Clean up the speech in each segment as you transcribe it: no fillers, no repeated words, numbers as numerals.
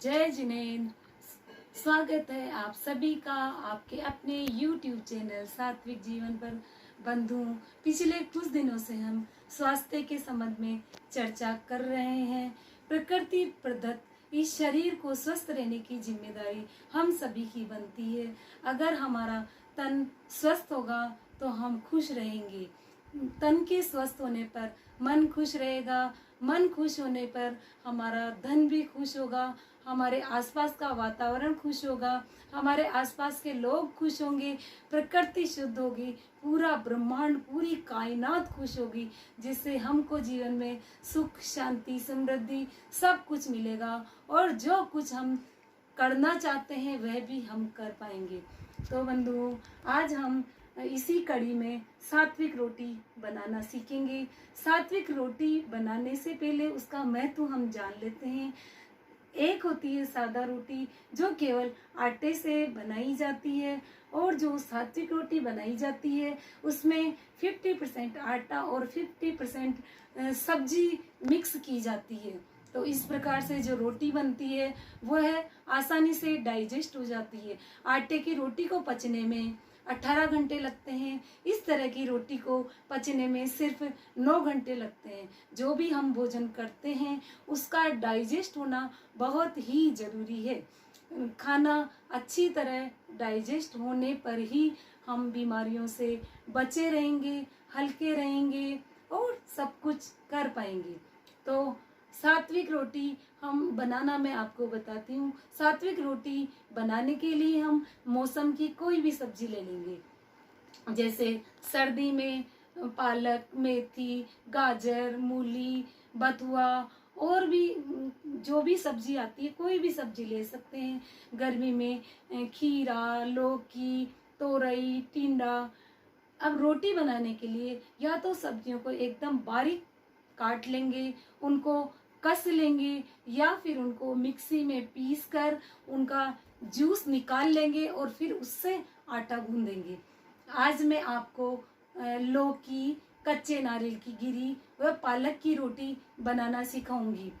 जय जिनेंद्र। स्वागत है आप सभी का आपके अपने YouTube चैनल सात्विक जीवन पर। बंधु, पिछले कुछ दिनों से हम स्वास्थ्य के संबंध में चर्चा कर रहे हैं। प्रकृति प्रदत्त इस शरीर को स्वस्थ रहने की जिम्मेदारी हम सभी की बनती है। अगर हमारा तन स्वस्थ होगा तो हम खुश रहेंगे। तन के स्वस्थ होने पर मन खुश रहेगा, मन खुश होने पर हमारा धन भी खुश होगा, हमारे आसपास का वातावरण खुश होगा, हमारे आसपास के लोग खुश होंगे, प्रकृति शुद्ध होगी, पूरा ब्रह्मांड पूरी कायनात खुश होगी, जिससे हमको जीवन में सुख शांति समृद्धि सब कुछ मिलेगा और जो कुछ हम करना चाहते हैं वह भी हम कर पाएंगे। तो बंधुओं, आज हम इसी कड़ी में सात्विक रोटी बनाना सीखेंगे। सात्विक रोटी बनाने से पहले उसका महत्व हम जान लेते हैं। एक होती है सादा रोटी जो केवल आटे से बनाई जाती है, और जो सात्विक रोटी बनाई जाती है उसमें 50% आटा और 50% सब्जी मिक्स की जाती है। तो इस प्रकार से जो रोटी बनती है वह आसानी से डाइजेस्ट हो जाती है। आटे की रोटी को पचने में 18 घंटे लगते हैं, इस तरह की रोटी को पचने में सिर्फ 9 घंटे लगते हैं। जो भी हम भोजन करते हैं उसका डाइजेस्ट होना बहुत ही ज़रूरी है। खाना अच्छी तरह डाइजेस्ट होने पर ही हम बीमारियों से बचे रहेंगे, हल्के रहेंगे और सब कुछ कर पाएंगे। तो सात्विक रोटी हम बनाना मैं आपको बताती हूँ। सात्विक रोटी बनाने के लिए हम मौसम की कोई भी सब्जी ले लेंगे। जैसे सर्दी में पालक, मेथी, गाजर, मूली, बथुआ और भी जो भी सब्जी आती है कोई भी सब्जी ले सकते हैं। गर्मी में खीरा, लौकी, तोरई, टिंडा। अब रोटी बनाने के लिए या तो सब्जियों को एकदम बारीक काट लेंगे, उनको कस लेंगे, या फिर उनको मिक्सी में पीस कर उनका जूस निकाल लेंगे और फिर उससे आटा गूंदेंगे। आज मैं आपको लौकी, कच्चे नारियल की गिरी व पालक की रोटी बनाना सिखाऊंगी।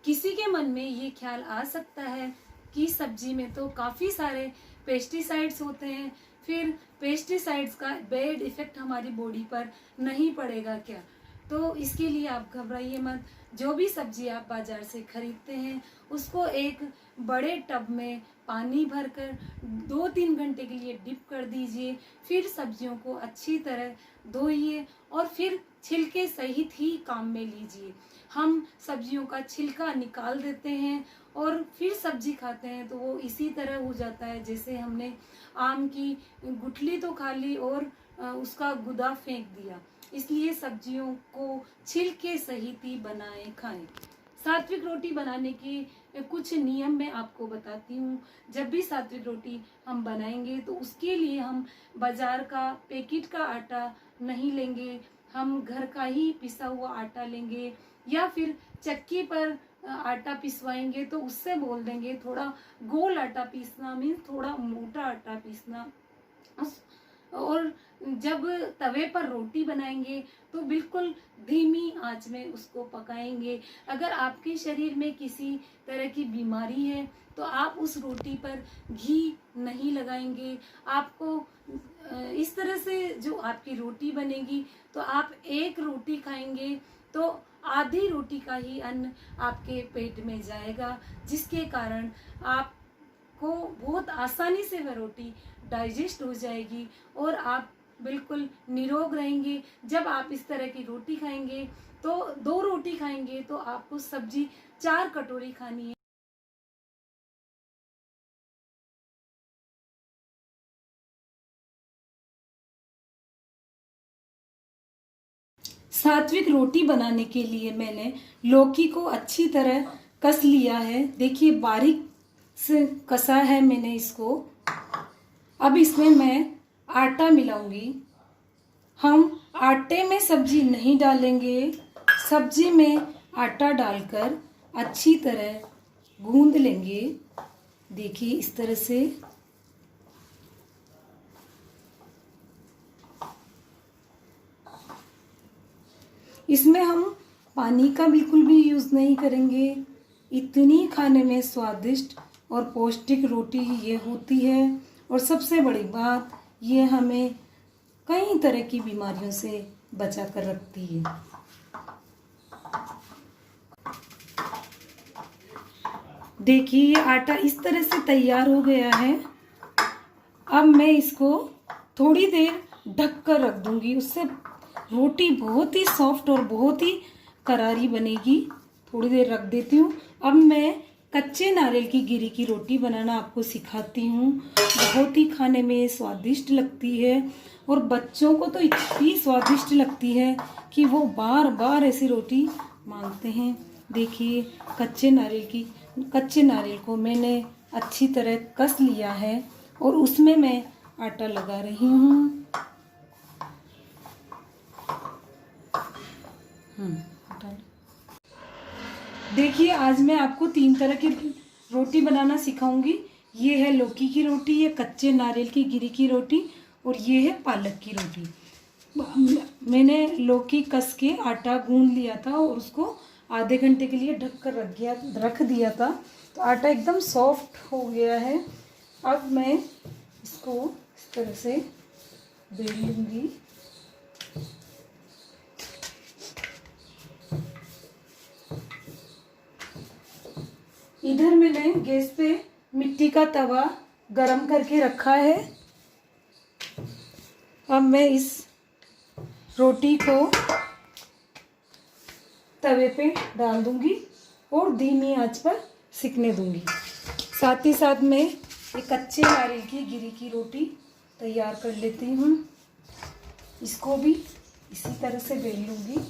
किसी के मन में ये ख्याल आ सकता है कि सब्जी में तो काफ़ी सारे पेस्टिसाइड्स होते हैं, फिर पेस्टिसाइड्स का बैड इफेक्ट हमारी बॉडी पर नहीं पड़ेगा क्या? तो इसके लिए आप घबराइए मत। जो भी सब्जी आप बाजार से खरीदते हैं उसको एक बड़े टब में पानी भरकर 2-3 घंटे के लिए डिप कर दीजिए। फिर सब्जियों को अच्छी तरह धोइए और फिर छिलके सहित ही काम में लीजिए। हम सब्जियों का छिलका निकाल देते हैं और फिर सब्जी खाते हैं तो वो इसी तरह हो जाता है जैसे हमने आम की गुठली तो खा ली और उसका गुदा फेंक दिया। इसलिए सब्जियों को छिलके सहित ही बनाएं, खाएं। सात्विक रोटी बनाने के कुछ नियम मैं आपको बताती हूँ। जब भी सात्विक रोटी हम बनाएंगे तो उसके लिए हम बाजार का पैकेट का आटा नहीं लेंगे, हम घर का ही पिसा हुआ आटा लेंगे, या फिर चक्की पर आटा पिसवाएंगे तो उससे बोल देंगे थोड़ा गोल आटा पीसना, मीन्स थोड़ा मोटा आटा पीसना। और जब तवे पर रोटी बनाएंगे तो बिल्कुल धीमी आंच में उसको पकाएंगे। अगर आपके शरीर में किसी तरह की बीमारी है तो आप उस रोटी पर घी नहीं लगाएंगे। आपको इस तरह से जो आपकी रोटी बनेगी तो आप एक रोटी खाएंगे तो आधी रोटी का ही अन्न आपके पेट में जाएगा, जिसके कारण आपको बहुत आसानी से वह रोटी डाइजेस्ट हो जाएगी और आप बिल्कुल निरोग रहेंगे। जब आप इस तरह की रोटी खाएंगे तो 2 रोटी खाएंगे तो आपको सब्जी 4 कटोरी खानी है। सात्विक रोटी बनाने के लिए मैंने लौकी को अच्छी तरह कस लिया है। देखिए बारीक से कसा है मैंने इसको। अब इसमें मैं आटा मिलाऊंगी। हम आटे में सब्जी नहीं डालेंगे, सब्जी में आटा डालकर अच्छी तरह गूंद लेंगे। देखिए इस तरह से। इसमें हम पानी का बिल्कुल भी यूज़ नहीं करेंगे। इतनी खाने में स्वादिष्ट और पौष्टिक रोटी ये होती है। और सबसे बड़ी बात, ये हमें कई तरह की बीमारियों से बचा कर रखती है। देखिए ये आटा इस तरह से तैयार हो गया है। अब मैं इसको थोड़ी देर ढक कर रख दूंगी, उससे रोटी बहुत ही सॉफ्ट और बहुत ही करारी बनेगी। थोड़ी देर रख देती हूँ। अब मैं कच्चे नारियल की गिरी की रोटी बनाना आपको सिखाती हूँ। बहुत ही खाने में स्वादिष्ट लगती है और बच्चों को तो इतनी स्वादिष्ट लगती है कि वो बार बार ऐसी रोटी मांगते हैं। देखिए कच्चे नारियल को मैंने अच्छी तरह कस लिया है और उसमें मैं आटा लगा रही हूँ। देखिए आज मैं आपको 3 तरह की रोटी बनाना सिखाऊंगी। ये है लौकी की रोटी, ये कच्चे नारियल की गिरी की रोटी और ये है पालक की रोटी। मैंने लौकी कस के आटा गूंद लिया था और उसको आधे घंटे के लिए ढक कर रख दिया था, तो आटा एकदम सॉफ्ट हो गया है। अब मैं इसको इस तरह से बेल लूँगी। इधर मैंने गैस पे मिट्टी का तवा गरम करके रखा है। अब मैं इस रोटी को तवे पे डाल दूंगी और धीमी आंच पर सिकने दूंगी। साथ ही साथ मैं ये कच्चे नारियल की गिरी की रोटी तैयार कर लेती हूँ। इसको भी इसी तरह से बेल लूंगी।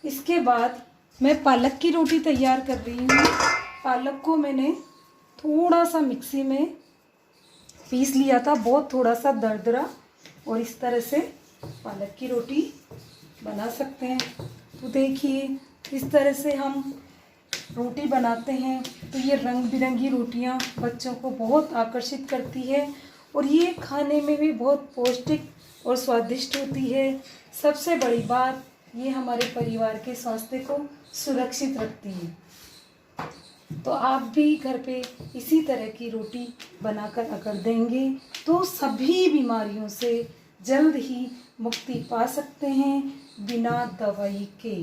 इसके बाद मैं पालक की रोटी तैयार कर रही हूँ। पालक को मैंने थोड़ा सा मिक्सी में पीस लिया था, बहुत थोड़ा सा दरदरा, और इस तरह से पालक की रोटी बना सकते हैं। तो देखिए इस तरह से हम रोटी बनाते हैं तो ये रंग बिरंगी रोटियां बच्चों को बहुत आकर्षित करती है और ये खाने में भी बहुत पौष्टिक और स्वादिष्ट होती है। सबसे बड़ी बात, ये हमारे परिवार के स्वास्थ्य को सुरक्षित रखती है। तो आप भी घर पे इसी तरह की रोटी बनाकर अगर देंगे तो सभी बीमारियों से जल्द ही मुक्ति पा सकते हैं बिना दवाई के।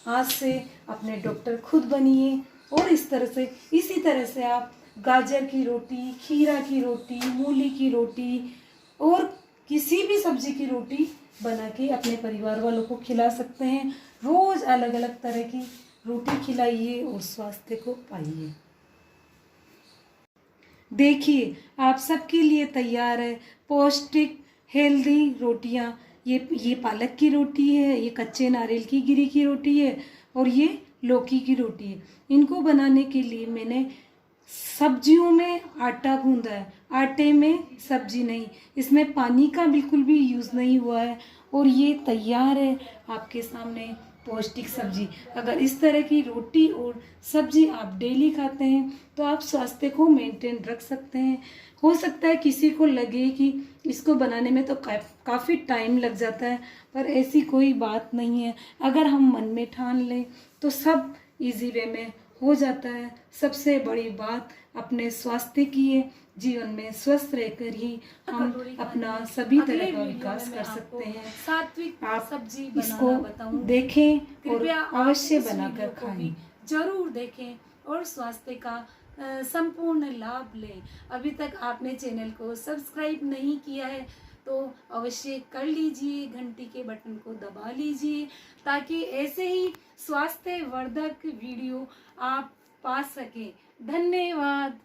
आज से अपने डॉक्टर खुद बनिए और इसी तरह से आप गाजर की रोटी, खीरा की रोटी, मूली की रोटी और किसी भी सब्जी की रोटी बना के अपने परिवार वालों को खिला सकते हैं। रोज अलग अलग तरह की रोटी खिलाइए और स्वास्थ्य को पाइए। देखिए आप सबके लिए तैयार है पौष्टिक हेल्दी रोटियां। ये पालक की रोटी है, ये कच्चे नारियल की गिरी की रोटी है और ये लौकी की रोटी है। इनको बनाने के लिए मैंने सब्जियों में आटा गूंदा है, आटे में सब्जी नहीं, इसमें पानी का बिल्कुल भी यूज़ नहीं हुआ है और ये तैयार है आपके सामने पौष्टिक सब्जी। अगर इस तरह की रोटी और सब्जी आप डेली खाते हैं तो आप स्वास्थ्य को मेंटेन रख सकते हैं। हो सकता है किसी को लगे कि इसको बनाने में तो काफ़ी टाइम लग जाता है, पर ऐसी कोई बात नहीं है। अगर हम मन में ठान लें तो सब इजी वे में हो जाता है। सबसे बड़ी बात अपने स्वास्थ्य की है। जीवन में स्वस्थ रहकर ही हम अपना सभी तरह का विकास कर सकते हैं। सात्विक आप सब्जी इसको देखें और अवश्य बनाकर खाएं। जरूर देखें और स्वास्थ्य का संपूर्ण लाभ लें। अभी तक आपने चैनल को सब्सक्राइब नहीं किया है तो अवश्य कर लीजिए, घंटी के बटन को दबा लीजिए ताकि ऐसे ही स्वास्थ्य वर्धक वीडियो आप पा सकें। धन्यवाद।